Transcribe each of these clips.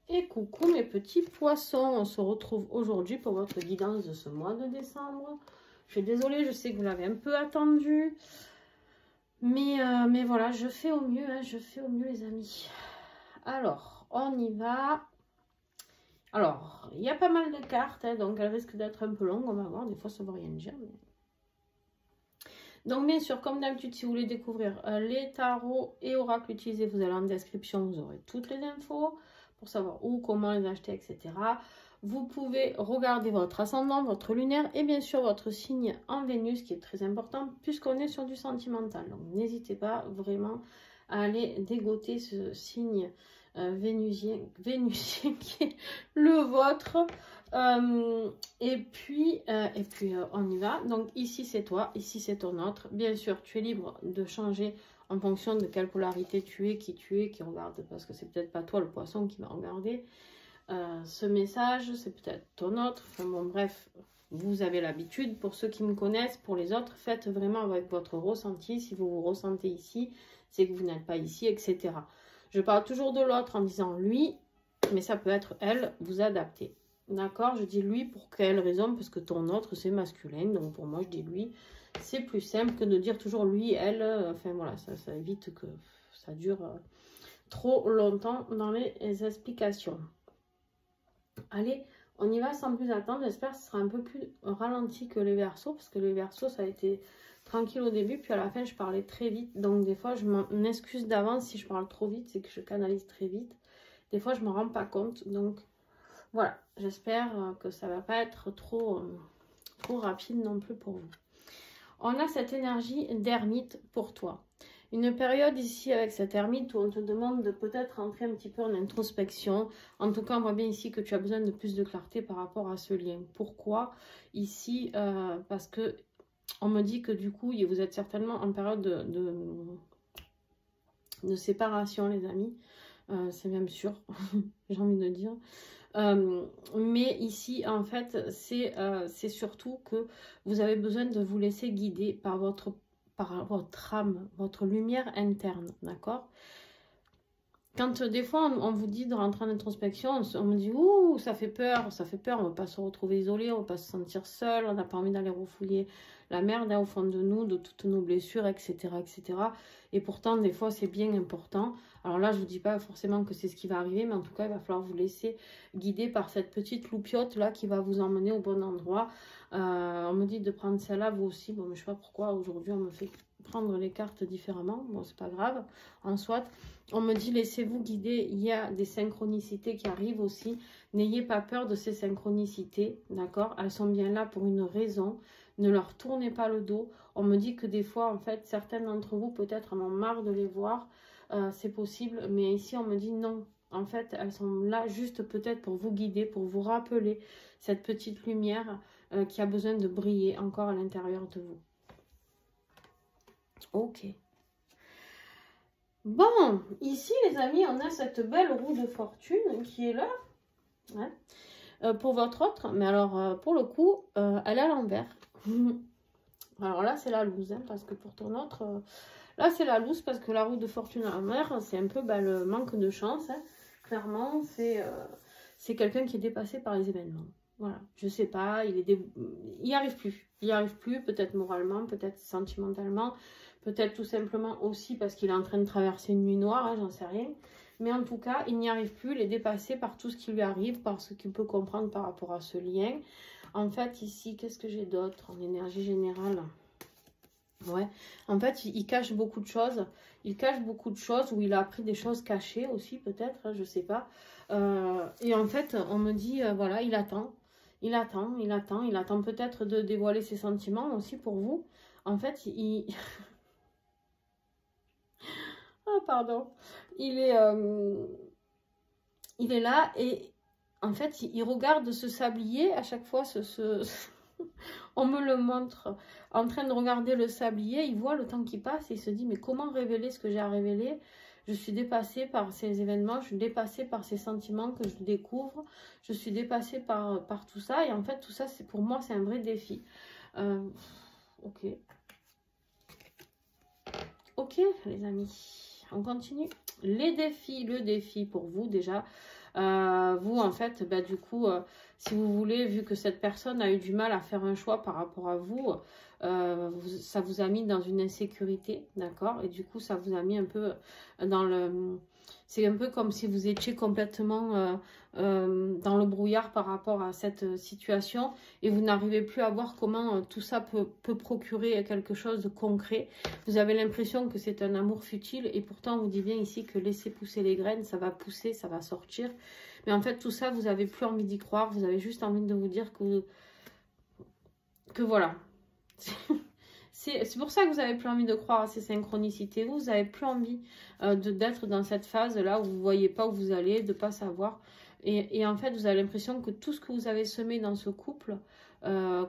Et coucou mes petits poissons, on se retrouve aujourd'hui pour votre guidance de ce mois de décembre. Je suis désolée, je sais que vous l'avez un peu attendu. Mais voilà, je fais au mieux, hein, je fais au mieux les amis. Alors, on y va. Alors, il y a pas mal de cartes, hein, donc elles risquent d'être un peu longues, on va voir. Des fois ça ne veut rien dire. Mais... Donc bien sûr, comme d'habitude, si vous voulez découvrir les tarots et oracles utilisés, vous allez en description, vous aurez toutes les infos pour savoir où, comment les acheter, etc. Vous pouvez regarder votre ascendant, votre lunaire et bien sûr votre signe en Vénus, qui est très important puisqu'on est sur du sentimental. Donc n'hésitez pas vraiment à aller dégoter ce signe vénusien qui est le vôtre. Et puis on y va. Donc ici c'est toi, ici c'est ton autre. Bien sûr, tu es libre de changer en fonction de quelle polarité tu es, qui regarde, parce que c'est peut-être pas toi le poisson qui va regarder ce message, c'est peut-être ton autre. Enfin bon, bref, vous avez l'habitude. Pour ceux qui me connaissent, pour les autres, faites vraiment avec votre ressenti. Si vous vous ressentez ici, c'est que vous n'êtes pas ici, etc. Je parle toujours de l'autre en disant lui, mais ça peut être elle, vous adaptez. D'accord? Je dis lui pour quelle raison? Parce que ton autre, c'est masculin. Donc pour moi, je dis lui. C'est plus simple que de dire toujours lui, elle. Enfin voilà, ça évite que ça dure trop longtemps dans les explications. Allez, on y va sans plus attendre. J'espère que ce sera un peu plus ralenti que les Verseaux. Parce que les Verseaux, ça a été tranquille au début. Puis à la fin, je parlais très vite. Donc des fois, je m'en excuse d'avance si je parle trop vite. C'est que je canalise très vite. Des fois, je ne me rends pas compte. Donc voilà, j'espère que ça ne va pas être trop rapide non plus pour vous. On a cette énergie d'ermite pour toi. Une période ici avec cette ermite où on te demande de peut-être rentrer un petit peu en introspection. En tout cas, on voit bien ici que tu as besoin de plus de clarté par rapport à ce lien. Pourquoi? Ici, parce que on me dit que du coup, vous êtes certainement en période de séparation, les amis. C'est même sûr, j'ai envie de dire. Mais ici, en fait, c'est surtout que vous avez besoin de vous laisser guider par votre âme, votre lumière interne, d'accord? Quand des fois, on vous dit de rentrer en introspection, on me dit « Ouh, ça fait peur, on ne va pas se retrouver isolé, on ne va pas se sentir seul, on n'a pas envie d'aller refouiller la merde hein, au fond de nous, de toutes nos blessures, etc. etc. » Et pourtant, des fois, c'est bien important. Alors là, je ne vous dis pas forcément que c'est ce qui va arriver, mais en tout cas, il va falloir vous laisser guider par cette petite loupiote là qui va vous emmener au bon endroit. On me dit de prendre celle-là, vous aussi. Bon, mais je ne sais pas pourquoi aujourd'hui, on me fait prendre les cartes différemment. Bon, c'est pas grave, en soit. On me dit, laissez-vous guider, il y a des synchronicités qui arrivent aussi. N'ayez pas peur de ces synchronicités, d'accord? Elles sont bien là pour une raison. Ne leur tournez pas le dos. On me dit que des fois, en fait, certaines d'entre vous, peut-être, en ont marre de les voir. C'est possible, mais ici, on me dit non. En fait, elles sont là juste peut-être pour vous guider, pour vous rappeler cette petite lumière qui a besoin de briller encore à l'intérieur de vous. Ok. Bon, ici les amis, on a cette belle roue de fortune qui est là, hein, pour votre autre, mais alors pour le coup, elle est à l'envers. Alors là, c'est la loose, hein, parce que pour ton autre, là c'est la loose, parce que la roue de fortune à l'envers, c'est un peu le manque de chance, hein. Clairement, c'est quelqu'un qui est dépassé par les événements. Voilà, je sais pas, il n'y arrive plus, peut-être moralement, peut-être sentimentalement, peut-être tout simplement aussi parce qu'il est en train de traverser une nuit noire, hein, j'en sais rien. Mais en tout cas, il n'y arrive plus, il est dépassé par tout ce qui lui arrive, par ce qu'il peut comprendre par rapport à ce lien. En fait, ici, qu'est-ce que j'ai d'autre en énergie générale? Ouais, en fait, il cache beaucoup de choses. Il cache beaucoup de choses, ou il a appris des choses cachées aussi, peut-être, hein, je sais pas. Et en fait, on me dit, voilà, il attend. Il attend peut-être de dévoiler ses sentiments aussi pour vous. En fait, ah, pardon. Il est là et en fait, il regarde ce sablier à chaque fois. On me le montre en train de regarder le sablier. Il voit le temps qui passe et il se dit, mais comment révéler ce que j'ai à révéler? Je suis dépassée par ces événements, je suis dépassée par ces sentiments que je découvre. Je suis dépassée par tout ça. Et en fait, tout ça, pour moi, c'est un vrai défi. Ok. Ok, les amis. on continue. Les défis, le défi pour vous déjà. Vous, en fait, bah, du coup, si vous voulez, vu que cette personne a eu du mal à faire un choix par rapport à vous, ça vous a mis dans une insécurité, d'accord? Et du coup, ça vous a mis un peu dans le... C'est un peu comme si vous étiez complètement dans le brouillard par rapport à cette situation et vous n'arrivez plus à voir comment tout ça peut procurer quelque chose de concret. Vous avez l'impression que c'est un amour futile et pourtant on vous dit bien ici que laissez pousser les graines, ça va pousser, ça va sortir. Mais en fait tout ça, vous n'avez plus envie d'y croire, vous avez juste envie de vous dire que voilà. C'est pour ça que vous n'avez plus envie de croire à ces synchronicités. Vous n'avez plus envie d'être dans cette phase-là où vous ne voyez pas où vous allez, de ne pas savoir. Et en fait, vous avez l'impression que tout ce que vous avez semé dans ce couple,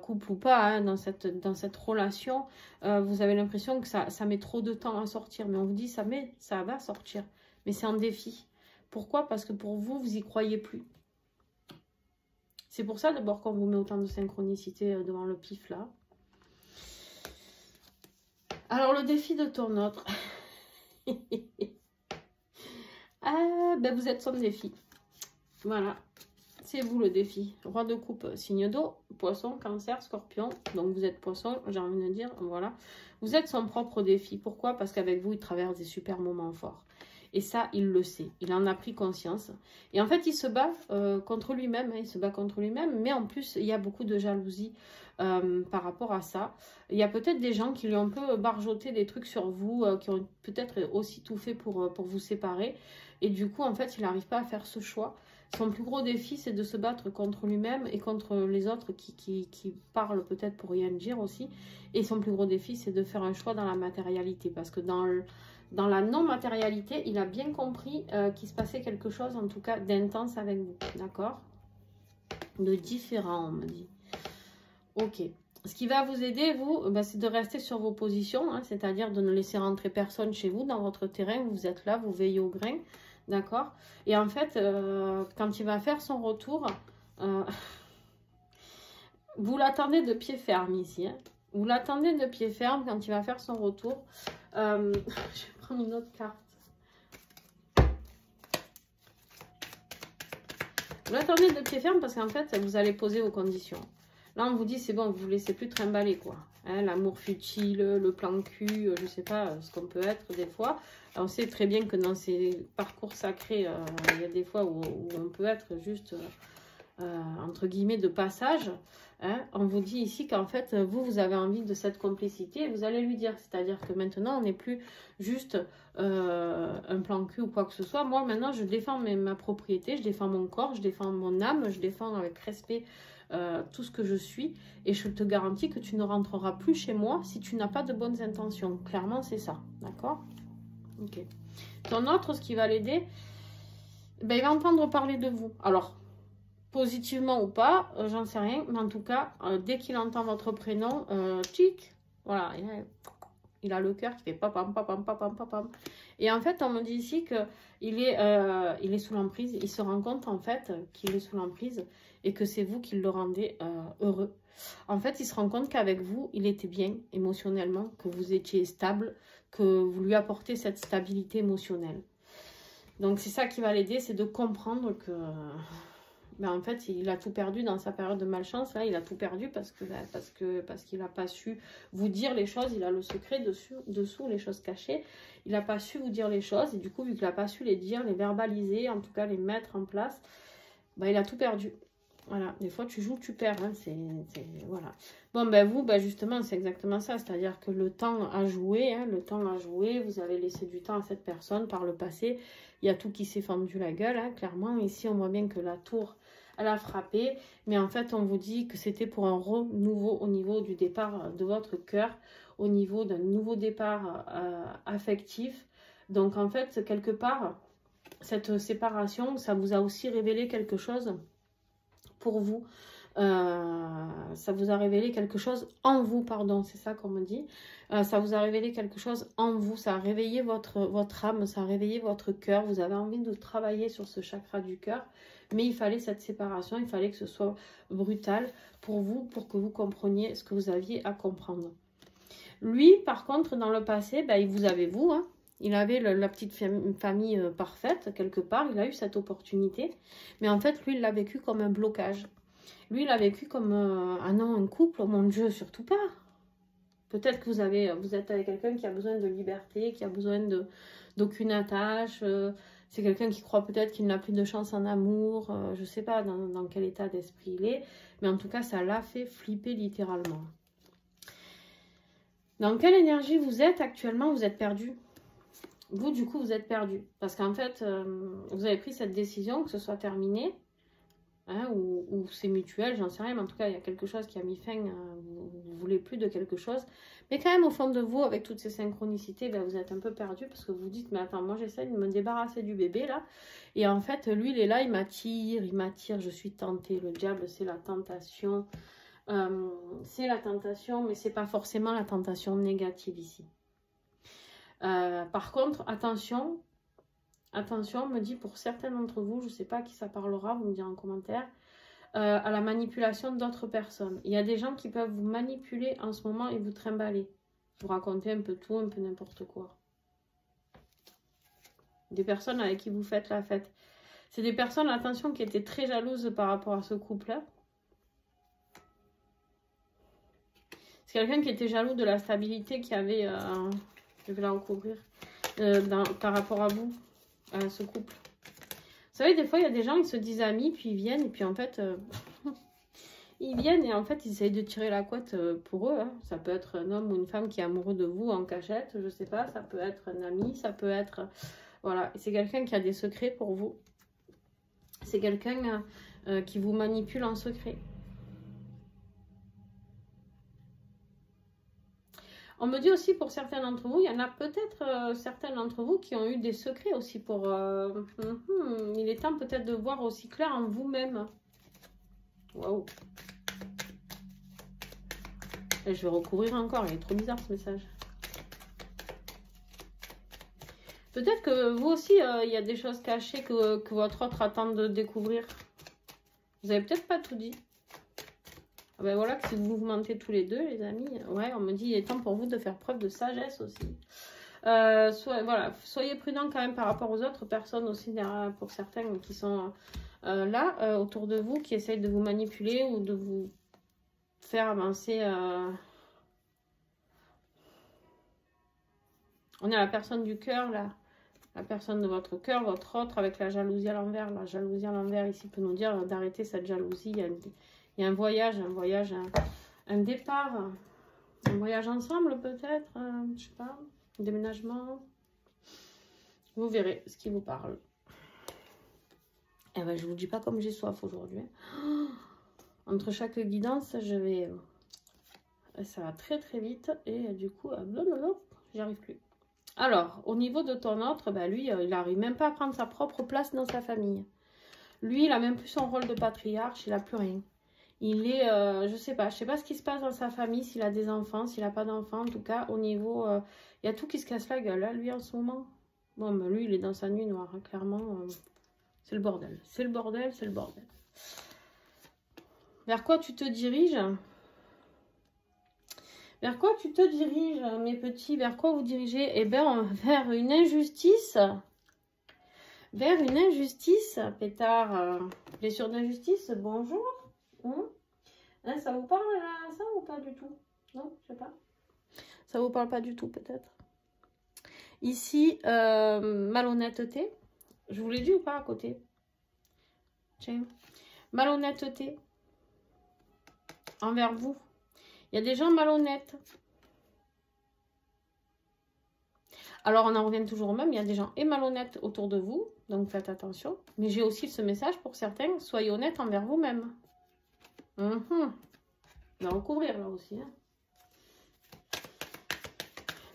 couple ou pas, hein, dans cette relation, vous avez l'impression que ça met trop de temps à sortir. Mais on vous dit, ça va sortir. Mais c'est un défi. Pourquoi? Parce que pour vous, vous n'y croyez plus. C'est pour ça d'abord qu'on vous met autant de synchronicité devant le pif là. Alors, le défi de ton autre. Ah, ben vous êtes son défi. Voilà. C'est vous le défi. Roi de coupe, signe d'eau, poisson, cancer, scorpion. Donc, vous êtes poisson, j'ai envie de dire. Voilà. Vous êtes son propre défi. Pourquoi? Parce qu'avec vous, il traverse des super moments forts. Et ça, il le sait. Il en a pris conscience. Et en fait, il se bat contre lui-même. Hein, il se bat contre lui-même. Mais en plus, il y a beaucoup de jalousie par rapport à ça. Il y a peut-être des gens qui lui ont un peu barjoté des trucs sur vous, qui ont peut-être aussi tout fait pour vous séparer. Et du coup, en fait, il n'arrive pas à faire ce choix. Son plus gros défi, c'est de se battre contre lui-même et contre les autres qui parlent peut-être pour rien dire aussi. Et son plus gros défi, c'est de faire un choix dans la matérialité. Parce que dans la non-matérialité, il a bien compris qu'il se passait quelque chose, en tout cas, d'intense avec vous. D'accord? De différent, on me dit. Ok. Ce qui va vous aider, vous, bah, c'est de rester sur vos positions, hein, c'est-à-dire de ne laisser rentrer personne chez vous, dans votre terrain. Vous êtes là, vous veillez au grain. D'accord? Et en fait, quand il va faire son retour, vous l'attendez de pied ferme ici. Hein. Vous l'attendez de pied ferme quand il va faire son retour. Je vais prendre une autre carte. Vous l'attendez de pied ferme parce qu'en fait, vous allez poser vos conditions. Là, on vous dit, c'est bon, vous ne vous laissez plus trimballer, quoi. Hein, l'amour futile, le plan cul, je ne sais pas ce qu'on peut être des fois. On sait très bien que dans ces parcours sacrés, il y a des fois où on peut être juste, entre guillemets, de passage. Hein. On vous dit ici qu'en fait, vous avez envie de cette complicité et vous allez lui dire. C'est-à-dire que maintenant, on n'est plus juste un plan cul ou quoi que ce soit. Moi, maintenant, je défends ma propriété, je défends mon corps, je défends mon âme, je défends avec respect tout ce que je suis. Et je te garantis que tu ne rentreras plus chez moi si tu n'as pas de bonnes intentions. Clairement, c'est ça. D'accord? Ok. Ton autre, ce qui va l'aider, ben, il va entendre parler de vous. Alors, positivement ou pas, j'en sais rien. Mais en tout cas, dès qu'il entend votre prénom, tchic, voilà, il a le cœur qui fait papam, papam, papam, papam. Et en fait, on me dit ici qu'il est sous l'emprise. Il se rend compte, en fait, qu'il est sous l'emprise et que c'est vous qui le rendez heureux. En fait, il se rend compte qu'avec vous, il était bien émotionnellement, que vous étiez stable, que vous lui apportez cette stabilité émotionnelle. Donc, c'est ça qui va l'aider, c'est de comprendre que... Ben, en fait, il a tout perdu dans sa période de malchance. Là, il a tout perdu parce qu'il n'a pas su vous dire les choses. Il a le secret dessous, les choses cachées. Il n'a pas su vous dire les choses. Et du coup, vu qu'il n'a pas su les dire, les verbaliser, en tout cas les mettre en place, ben, il a tout perdu. Voilà, des fois tu joues, tu perds. Hein. Voilà. Bon, ben vous, ben justement, c'est exactement ça. C'est-à-dire que le temps a joué. Hein, le temps a joué. Vous avez laissé du temps à cette personne par le passé. Il y a tout qui s'est fendu la gueule, hein, clairement. Ici, on voit bien que la tour... elle a frappé, mais en fait, on vous dit que c'était pour un renouveau au niveau du départ de votre cœur, au niveau d'un nouveau départ affectif. Donc, en fait, quelque part, cette séparation, ça vous a aussi révélé quelque chose pour vous. Ça vous a révélé quelque chose en vous, pardon, c'est ça qu'on me dit. Ça vous a révélé quelque chose en vous, ça a réveillé votre âme, ça a réveillé votre cœur. Vous avez envie de travailler sur ce chakra du cœur. Mais il fallait cette séparation, il fallait que ce soit brutal pour vous, pour que vous compreniez ce que vous aviez à comprendre. Lui, par contre, dans le passé, ben, il vous avait vous, hein, Il avait la petite famille parfaite, quelque part. Il a eu cette opportunité. Mais en fait, lui, il l'a vécu comme un blocage. Lui, il a vécu comme ah non, un couple, oh mon Dieu, surtout pas. Peut-être que vous êtes avec quelqu'un qui a besoin de liberté, qui a besoin d'aucune attache. C'est quelqu'un qui croit peut-être qu'il n'a plus de chance en amour. Je ne sais pas dans quel état d'esprit il est. Mais en tout cas, ça l'a fait flipper littéralement. Dans quelle énergie vous êtes actuellement? Vous êtes perdu. Vous, du coup, vous êtes perdu. Parce qu'en fait, vous avez pris cette décision que ce soit terminé. Hein, ou c'est mutuel, j'en sais rien, mais en tout cas, il y a quelque chose qui a mis fin, vous ne voulez plus de quelque chose. Mais quand même, au fond de vous, avec toutes ces synchronicités, ben, vous êtes un peu perdu parce que vous vous dites, mais attends, moi j'essaie de me débarrasser du bébé, là. Et en fait, lui, il est là, il m'attire, je suis tentée. Le diable, c'est la tentation. C'est la tentation, mais c'est pas forcément la tentation négative ici. Par contre, attention, on me dit pour certains d'entre vous, je ne sais pas à qui ça parlera, vous me direz en commentaire, à la manipulation d'autres personnes. Il y a des gens qui peuvent vous manipuler en ce moment et vous trimballer. Vous raconter un peu tout, un peu n'importe quoi. Des personnes avec qui vous faites la fête. C'est des personnes, attention, qui étaient très jalouses par rapport à ce couple-là. C'est quelqu'un qui était jaloux de la stabilité qu'il y avait, je vais la recouvrir, par rapport à vous. À ce couple. Vous savez, des fois, il y a des gens, ils se disent amis, puis ils viennent, et puis en fait, ils viennent, et en fait, ils essayent de tirer la couette pour eux. Hein. Ça peut être un homme ou une femme qui est amoureux de vous en cachette, je sais pas, ça peut être un ami, ça peut être... Voilà, c'est quelqu'un qui a des secrets pour vous. C'est quelqu'un qui vous manipule en secret. On me dit aussi pour certains d'entre vous, il y en a peut-être certains d'entre vous qui ont eu des secrets aussi pour... il est temps peut-être de voir aussi clair en vous-même. Waouh. Et je vais recouvrir encore, il est trop bizarre ce message. Peut-être que vous aussi, il y a des choses cachées que votre autre attend de découvrir. Vous avez peut-être pas tout dit. Ah ben voilà, que si vous vous mentez tous les deux, les amis, ouais, on me dit il est temps pour vous de faire preuve de sagesse aussi. Voilà, soyez prudents quand même par rapport aux autres personnes aussi, pour certains qui sont là, autour de vous, qui essayent de vous manipuler ou de vous faire avancer. On est la personne du cœur, là. La personne de votre cœur, votre autre, avec la jalousie à l'envers. La jalousie à l'envers, ici, peut nous dire d'arrêter cette jalousie. Il y a un voyage, un départ, un voyage ensemble peut-être, je sais pas, un déménagement. Vous verrez ce qui vous parle. Eh ben, je vous dis pas comme j'ai soif aujourd'hui. Entre chaque guidance, ça va très très vite et du coup, j'y arrive plus. Alors, au niveau de ton autre, ben lui, il n'arrive même pas à prendre sa propre place dans sa famille. Lui, il a même plus son rôle de patriarche, il n'a plus rien. Il est, je sais pas ce qui se passe dans sa famille, s'il a des enfants, s'il n'a pas d'enfants. En tout cas, au niveau, il y a tout qui se casse la gueule, là, lui, en ce moment. Bon, ben, lui, il est dans sa nuit noire, hein, clairement. C'est le bordel. C'est le bordel, c'est le bordel. Vers quoi tu te diriges? Vers quoi tu te diriges, mes petits? Vers quoi vous dirigez? Eh bien, vers une injustice. Vers une injustice, pétard. Blessure d'injustice, bonjour. Hein, ça vous parle là, ça ou pas du tout? Non, je sais pas. Ça vous parle pas du tout peut-être. Ici, malhonnêteté. Je vous l'ai dit ou pas à côté? Tiens. Malhonnêteté envers vous. Il y a des gens malhonnêtes. Alors, on en revient toujours au même. Il y a des gens malhonnêtes autour de vous. Donc, faites attention. Mais j'ai aussi ce message pour certains. Soyez honnêtes envers vous-même. On va recouvrir là aussi. Hein.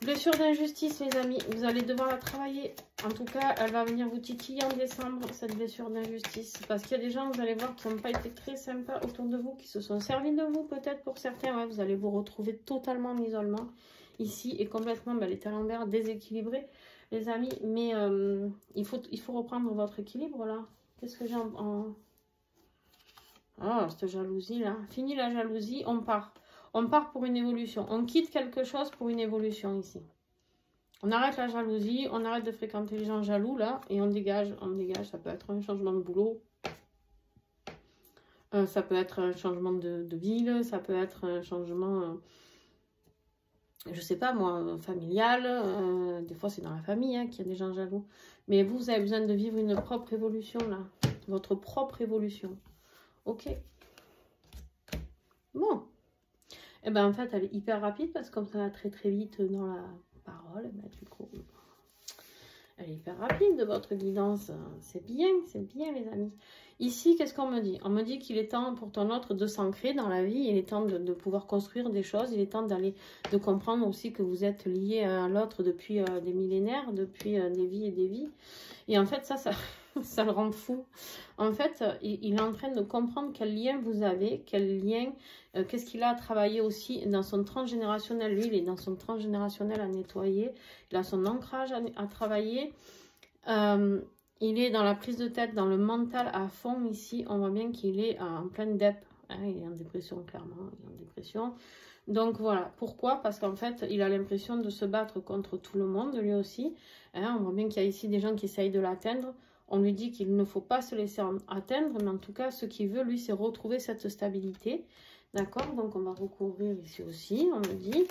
Blessure d'injustice, les amis. Vous allez devoir la travailler. En tout cas, elle va venir vous titiller en décembre, cette blessure d'injustice. Parce qu'il y a des gens, vous allez voir, qui n'ont pas été très sympas autour de vous, qui se sont servis de vous peut-être pour certains. Ouais, vous allez vous retrouver totalement en isolement. Ici, et complètement, elle est à l'envers, déséquilibrée, les amis. Mais il faut reprendre votre équilibre, là. Qu'est-ce que j'ai en... Oh, cette jalousie-là. Fini la jalousie, on part. On part pour une évolution. On quitte quelque chose pour une évolution ici. On arrête la jalousie, on arrête de fréquenter les gens jaloux, là, et on dégage, ça peut être un changement de boulot, ça peut être un changement de ville, ça peut être un changement, je sais pas moi, familial, des fois c'est dans la famille hein, qu'il y a des gens jaloux, mais vous avez besoin de vivre une propre évolution, là, votre propre évolution, ok. Bon, et ben en fait elle est hyper rapide, parce que comme ça va très très vite dans la parole, ben, du coup... Elle est hyper rapide de votre guidance. C'est bien les amis. Ici, qu'est-ce qu'on me dit? On me dit qu'il est temps pour ton autre de s'ancrer dans la vie. Il est temps de pouvoir construire des choses. Il est temps de comprendre aussi que vous êtes liés à l'autre depuis des millénaires, depuis des vies et des vies. Et en fait, ça le rend fou. En fait, il est en train de comprendre quel lien vous avez, quel lien, qu'est-ce qu'il a à travailler aussi dans son transgénérationnel. Lui, il est dans son transgénérationnel à nettoyer. Il a son ancrage à travailler. Il est dans la prise de tête, dans le mental à fond ici. On voit bien qu'il est en pleine dep. Hein, il est en dépression, clairement. Il est en dépression. Donc voilà, pourquoi? Parce qu'en fait, il a l'impression de se battre contre tout le monde, lui aussi. Hein, on voit bien qu'il y a ici des gens qui essayent de l'atteindre. On lui dit qu'il ne faut pas se laisser atteindre, mais en tout cas, ce qu'il veut, lui, c'est retrouver cette stabilité. D'accord? Donc, on va recouvrir ici aussi, on me dit.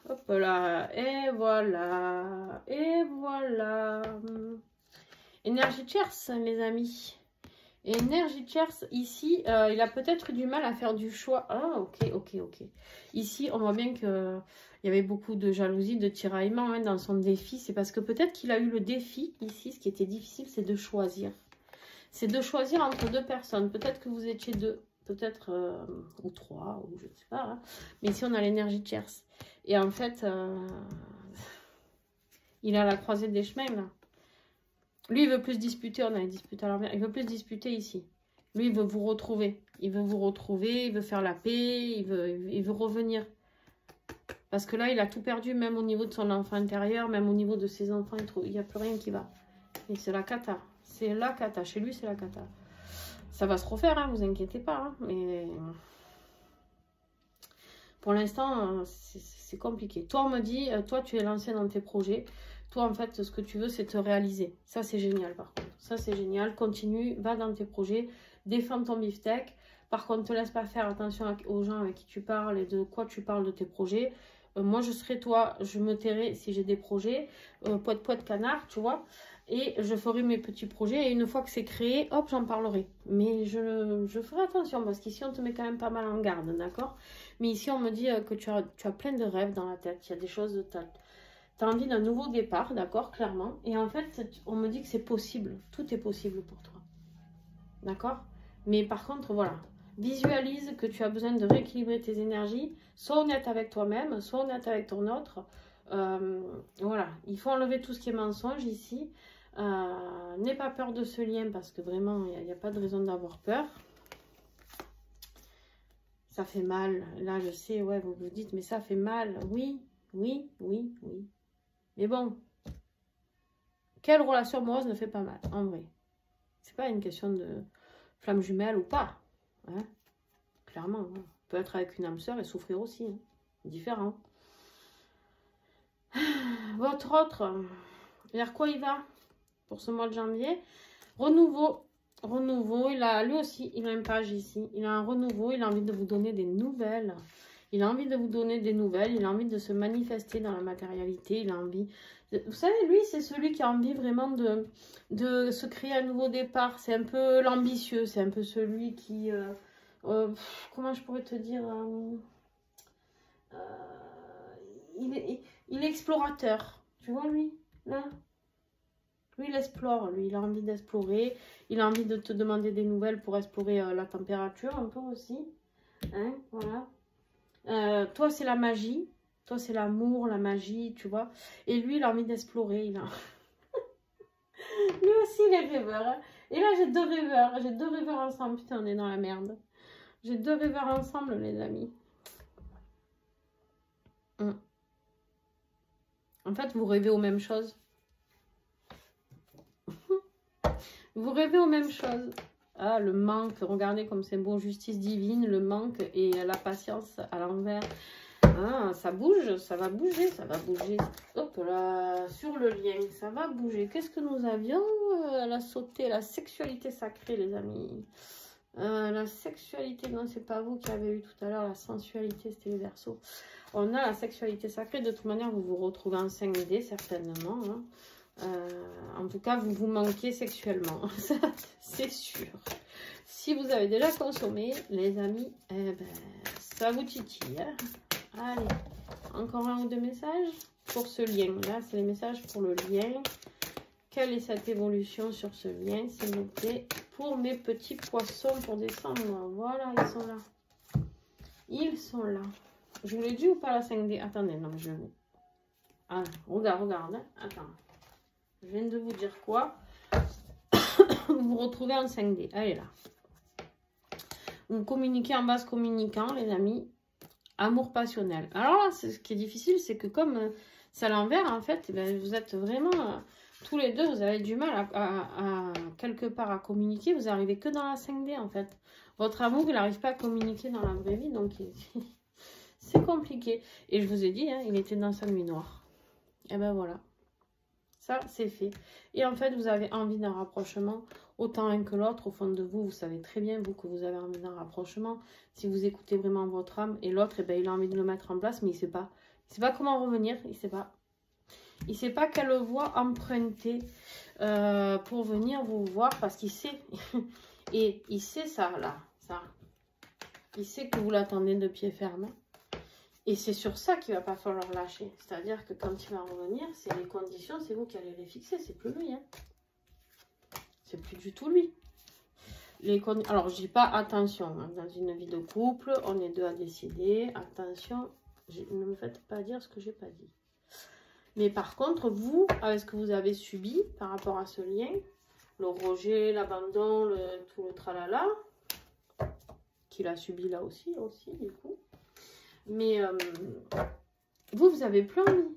Hop là, et voilà, et voilà. Énergie tierce, les amis. Énergie tierce, ici, il a peut-être eu du mal à faire du choix. Ah, ok. Ici, on voit bien que... Il y avait beaucoup de jalousie, de tiraillement hein, dans son défi. C'est parce que peut-être qu'il a eu le défi ici. Ce qui était difficile, c'est de choisir. C'est de choisir entre deux personnes. Peut-être que vous étiez deux, peut-être, ou trois, ou je ne sais pas. Hein. Mais ici, on a l'énergie tierce. Et en fait, il est à la croisée des chemins, là. Lui, il veut plus disputer. On a disputé à l'envers. Il veut plus disputer ici. Lui, il veut vous retrouver. Il veut vous retrouver. Il veut faire la paix. Il veut revenir. Parce que là, il a tout perdu, même au niveau de son enfant intérieur, même au niveau de ses enfants. Il n'y a plus rien qui va. Et c'est la cata. C'est la cata. Chez lui, c'est la cata. Ça va se refaire, hein, vous inquiétez pas. Hein, mais pour l'instant, c'est compliqué. Toi, on me dit, toi, tu es lancé dans tes projets. Toi, en fait, ce que tu veux, c'est te réaliser. Ça, c'est génial, par contre. Ça, c'est génial. Continue, va dans tes projets. Défends ton beefsteak. Par contre, ne te laisse pas faire attention aux gens avec qui tu parles et de quoi tu parles de tes projets. Moi, je serai toi, je me tairai si j'ai des projets, poète canard, tu vois, et je ferai mes petits projets, et une fois que c'est créé, hop, j'en parlerai. Mais je ferai attention, parce qu'ici, on te met quand même pas mal en garde, d'accord? Mais ici, on me dit que tu as plein de rêves dans la tête, il y a des choses, tu as envie d'un nouveau départ, d'accord, clairement, et en fait, on me dit que c'est possible, tout est possible pour toi, d'accord? Mais par contre, voilà. Visualise que tu as besoin de rééquilibrer tes énergies. Sois honnête avec toi-même, sois honnête avec ton autre. Voilà, il faut enlever tout ce qui est mensonge ici. N'aie pas peur de ce lien parce que vraiment, il n'y a pas de raison d'avoir peur. Ça fait mal. Là, je sais, ouais, vous vous dites, mais ça fait mal. Oui. Mais bon, quelle relation amoureuse ne fait pas mal, en vrai? C'est pas une question de flamme jumelle ou pas. Hein, clairement, hein. On peut être avec une âme sœur et souffrir aussi. Hein. Différent. Votre autre, vers quoi il va pour ce mois de janvier? Renouveau. Renouveau. Lui aussi, il a une page ici. Il a un renouveau. Il a envie de vous donner des nouvelles. Il a envie de vous donner des nouvelles. Il a envie de se manifester dans la matérialité. Il a envie... Vous savez, lui, c'est celui qui a envie vraiment de se créer un nouveau départ. C'est un peu l'ambitieux. C'est un peu celui qui... comment je pourrais te dire il est explorateur. Tu vois, lui, là. Lui, il explore. Lui, il a envie d'explorer. Il a envie de te demander des nouvelles pour explorer la température un peu aussi. Hein, voilà. Toi, c'est la magie. Toi, c'est l'amour, la magie, tu vois. Et lui, il a envie d'explorer. Lui aussi, il est rêveur. Hein. Et là, j'ai deux rêveurs. J'ai deux rêveurs ensemble. Putain, on est dans la merde. J'ai deux rêveurs ensemble, les amis. En fait, vous rêvez aux mêmes choses. Vous rêvez aux mêmes choses. Ah, le manque. Regardez comme c'est beau. Justice divine, le manque et la patience à l'envers. Ah, ça bouge, ça va bouger, ça va bouger. Hop là, sur le lien, ça va bouger. Qu'est-ce que nous avions? Elle a sauté la sexualité sacrée, les amis. La sexualité, non, c'est pas vous qui avez eu tout à l'heure. La sensualité, c'était les Verseaux. On a la sexualité sacrée. De toute manière, vous vous retrouvez en 5D, certainement. Hein. En tout cas, vous vous manquez sexuellement. C'est sûr. Si vous avez déjà consommé, les amis, eh ben, ça vous titille. Hein. Allez, encore un ou deux messages pour ce lien. Là, c'est les messages pour le lien. Quelle est cette évolution sur ce lien, s'il vous plaît, pour mes petits poissons pour décembre? Voilà, ils sont là. Ils sont là. Je vous l'ai dit ou pas la 5D? Attendez, non, je vous... Ah, regarde, hein. Attends. Je viens de vous dire quoi? Vous vous retrouvez en 5D. Allez, là. Vous communiquez en base communicant, les amis. Amour passionnel. Alors là, ce qui est difficile, c'est que comme c'est à l'envers, en fait, ben, vous êtes vraiment... tous les deux, vous avez du mal à quelque part à communiquer. Vous n'arrivez que dans la 5D, en fait. Votre amour, il n'arrive pas à communiquer dans la vraie vie, donc c'est compliqué. Et je vous ai dit, hein, il était dans sa nuit noire. Et ben voilà. Ça, c'est fait. Et en fait, vous avez envie d'un rapprochement, autant l'un que l'autre. Au fond de vous, vous savez très bien, vous, que vous avez envie d'un rapprochement. Si vous écoutez vraiment votre âme, et l'autre, eh ben, il a envie de le mettre en place, mais il ne sait pas. Il ne sait pas comment revenir, il ne sait pas. Il ne sait pas quelle voie emprunter pour venir vous voir, parce qu'il sait. Et il sait ça, là, ça. Il sait que vous l'attendez de pied ferme. Et c'est sur ça qu'il ne va pas falloir lâcher. C'est-à-dire que quand il va revenir, c'est les conditions, c'est vous qui allez les fixer. C'est plus lui. Hein. C'est plus du tout lui. Alors, je dis pas attention. Hein, dans une vie de couple, on est deux à décider. Attention, ne me faites pas dire ce que j'ai pas dit. Mais par contre, vous, avec ce que vous avez subi par rapport à ce lien, le rejet, l'abandon, tout le tralala, qu'il a subi là aussi, du coup. Mais vous avez plus envie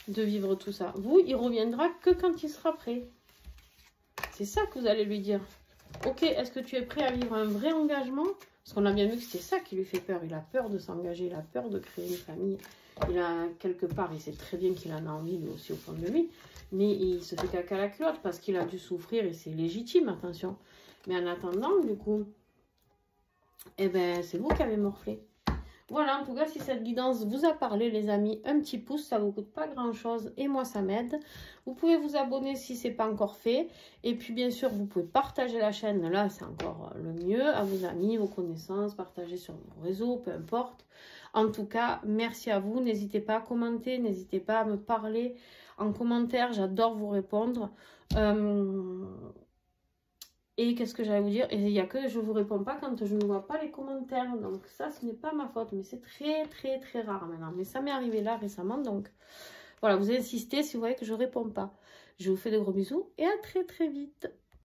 de vivre tout ça. Vous, il reviendra que quand il sera prêt. C'est ça que vous allez lui dire. Ok, est-ce que tu es prêt à vivre un vrai engagement? Parce qu'on a bien vu que c'est ça qui lui fait peur. Il a peur de s'engager, il a peur de créer une famille. Il a quelque part, il sait très bien qu'il en a envie, lui aussi au fond de lui. Mais il se fait caca la culotte parce qu'il a dû souffrir et c'est légitime, attention. Mais en attendant, du coup, eh ben, c'est vous qui avez morflé. Voilà, en tout cas, si cette guidance vous a parlé, les amis, un petit pouce, ça ne vous coûte pas grand-chose et moi, ça m'aide. Vous pouvez vous abonner si ce n'est pas encore fait. Et puis, bien sûr, vous pouvez partager la chaîne. Là, c'est encore le mieux à vos amis, vos connaissances, partager sur vos réseaux, peu importe. En tout cas, merci à vous. N'hésitez pas à commenter, n'hésitez pas à me parler en commentaire. J'adore vous répondre. Et qu'est-ce que j'allais vous dire? Il n'y a que je ne vous réponds pas quand je ne vois pas les commentaires. Donc ça, ce n'est pas ma faute. Mais c'est très, très, très rare maintenant. Mais ça m'est arrivé là récemment. Donc voilà, vous insistez si vous voyez que je ne réponds pas. Je vous fais de gros bisous et à très, très vite.